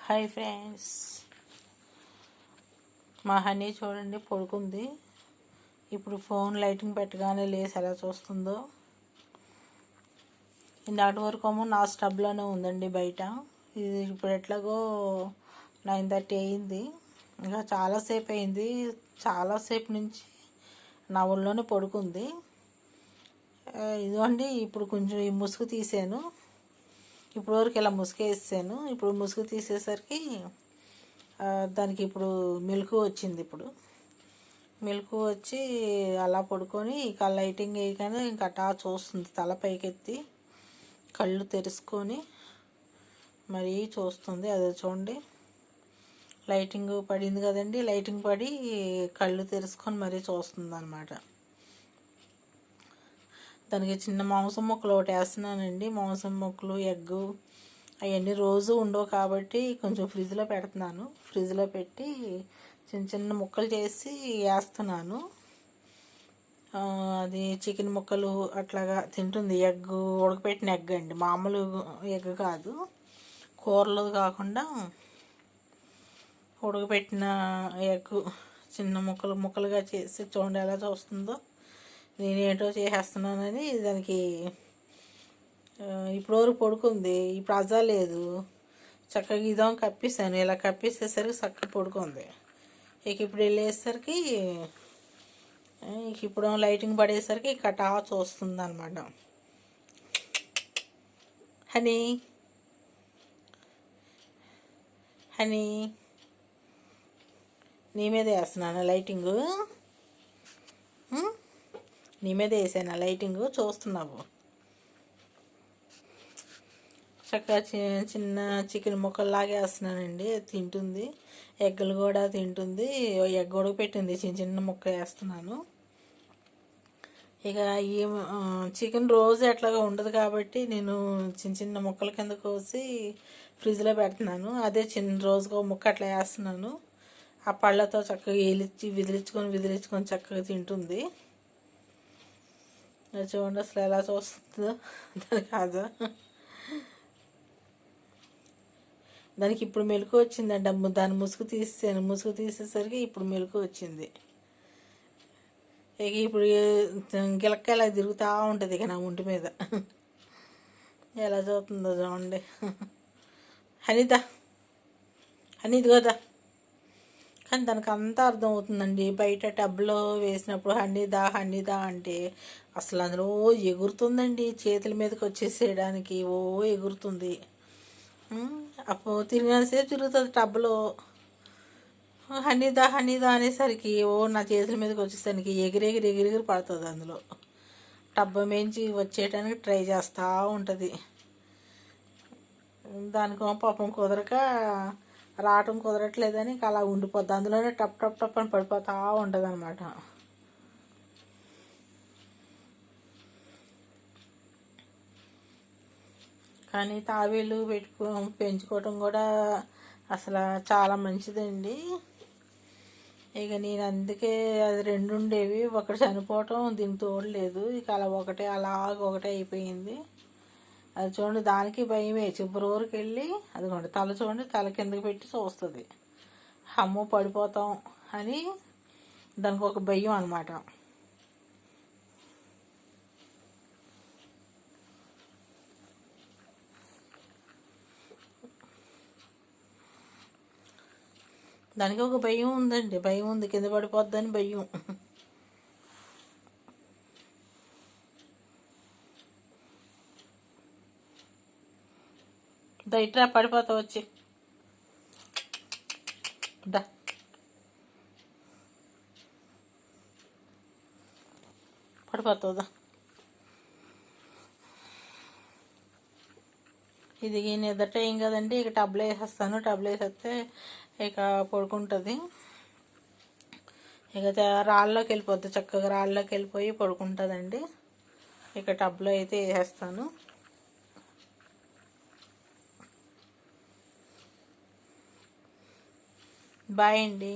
Hi friends, మా honey చూడండి పడుకుంది. ఇప్పుడు ఫోన్ లైటింగ్ పెట్టగానే లేసి ఎలా చూస్తుందో. ఇందాటి వరకు నా స్టబ్లోనే ఉందండి బయట. ఇది ఇప్పుడు ఎట్లాగో 9:30 అయింది. ఇంకా చాలాసేపు అయింది. చాలాసేపు నుంచి నా ఒళ్ళోనే పడుకుంది. ఇదిగోండి ఇప్పుడు కొంచెం ఈ ముసుగు తీసాను. ఇప్పుడు వరకు ఇలా ముసుగు వేసాను. ఇప్పుడు ముసుగు తీసేసరికి దానికి ఇప్పుడు మెలకు వచ్చింది. ఇప్పుడు మెలకు వచ్చి అలా పడుకొని ఇక లైటింగ్ వేయగానే ఇంకా అటా చూస్తుంది. తల పైకెత్తి కళ్ళు తెరుచుకొని మరీ చూస్తుంది. అదే చూడండి, లైటింగ్ పడింది కదండి. లైటింగ్ పడి కళ్ళు తెరుచుకొని మరీ చూస్తుంది అన్నమాట. దానికి చిన్న మాంసం ముక్కలు ఒకటి వేస్తున్నానండి. మాంసం ముక్కలు, ఎగ్గు అవన్నీ రోజు ఉండవు కాబట్టి కొంచెం ఫ్రిడ్జ్లో పెడుతున్నాను. ఫ్రిడ్జ్లో పెట్టి చిన్న చిన్న ముక్కలు చేసి వేస్తున్నాను. అది చికెన్ ముక్కలు అట్లాగా తింటుంది. ఎగ్గు, ఉడకపెట్టిన ఎగ్ అండి, మామూలు ఎగ్ కాదు, కూరలు కాకుండా ఉడకపెట్టిన ఎగ్ చిన్న ముక్కలు ముక్కలుగా చేసి చూడండి ఎలా చూస్తుందో. నేనేంటో చేసేస్తున్నానని దానికి ఇప్పటివరకు పడుకుంది. ఇప్పుడు అజా లేదు, చక్కగా ఇదాం కప్పేసాను. ఇలా కప్పేసేసరికి చక్కగా పడుకుంది. ఇక ఇప్పుడు వెళ్ళేసరికి ఇప్పుడు లైటింగ్ పడేసరికి కటా చూస్తుంది అనమాట. హనీ హనీ నీ మీద వేస్తున్నాను లైటింగు. నీ మీద వేసాను లైటింగు, చూస్తున్నావు. చక్కగా చిన్న చికెన్ ముక్కల్లాగా వేస్తున్నానండి. తింటుంది. ఎగ్గులు కూడా తింటుంది. ఎగ్ కూడా పెట్టింది, చిన్న చిన్న ముక్క వేస్తున్నాను. ఇక ఈ చికెన్ రోజు ఎట్లాగా ఉండదు కాబట్టి నేను చిన్న చిన్న ముక్కల కింద కోసి ఫ్రిడ్జ్లో పెడుతున్నాను. అదే చిన్న రోజుకో ముక్క అట్లా వేస్తున్నాను. ఆ పళ్ళతో చక్కగా విదిలించుకొని చక్కగా తింటుంది. చూడండి అసలు ఎలా చూస్తుందో. దాని కాదు, దానికి ఇప్పుడు మెలకు వచ్చిందండి. దాని ముసుగు తీసాను. ముసుగు తీసేసరికి ఇప్పుడు మెలకు వచ్చింది. ఇక ఇప్పుడు గిలక్క ఇలా తిరుగుతూ ఉంటుంది ఇక నా ఒంటి మీద. ఎలా చూస్తుందో చూడండి. హనీదా హనీదిగోదా. కానీ దానికి అంతా అర్థం అవుతుందండి. బయట టబ్లో వేసినప్పుడు హనీదా అంటే అసలు అందులో ఎగురుతుందండి. చేతుల మీదకి వచ్చేసేయడానికి ఎగురుతుంది. అప్పుడు తిరిగినంతసేపు తిరుగుతుంది టబ్లో. హనీదా అనేసరికి నా చేతుల మీదకి వచ్చేసరికి ఎగిరెగిరి పడుతుంది. అందులో టబ్బ మేంచి వచ్చేయడానికి ట్రై చేస్తూ ఉంటుంది. దానికో పాపం కుదరక రావటం కుదరట్లేదని అలా ఉండిపోద్ది. అందులోనే టప్ అని పడిపోతూ ఉంటుంది అనమాట. కానీ తాబేలు పెంచుకోవటం కూడా అసలు చాలా మంచిదండి. ఇక నేను అందుకే అది 2 ఉండేవి, ఒకటి చనిపోవటం దీనికి తోడలేదు. ఇక అలా ఒకటే అయిపోయింది. అది చూడండి, దానికి భయమే. చివరి వరకు వెళ్ళి అదిగోండి తల చూడండి, తల కిందకి పెట్టి చూస్తుంది. అమ్మో పడిపోతాం అని దానికి ఒక భయం అన్నమాట. దానికి ఒక భయం ఉందండి. భయం ఉంది, కింద పడిపోద్దని భయం. ఇట్రా పడిపోతావు, వచ్చి దా. పడిపోతుందా. ఇది నిద్ర టైం కదండి. ఇక టబ్లో వేసేస్తాను. టబ్లో వేసేస్తే ఇక పడుకుంటుంది. ఇక రాళ్ళలోకి వెళ్ళిపోద్ది. చక్కగా రాళ్ళలోకి వెళ్ళిపోయి పడుకుంటుందండి. ఇక టబ్లో అయితే వేసేస్తాను. బాయ్ అండి.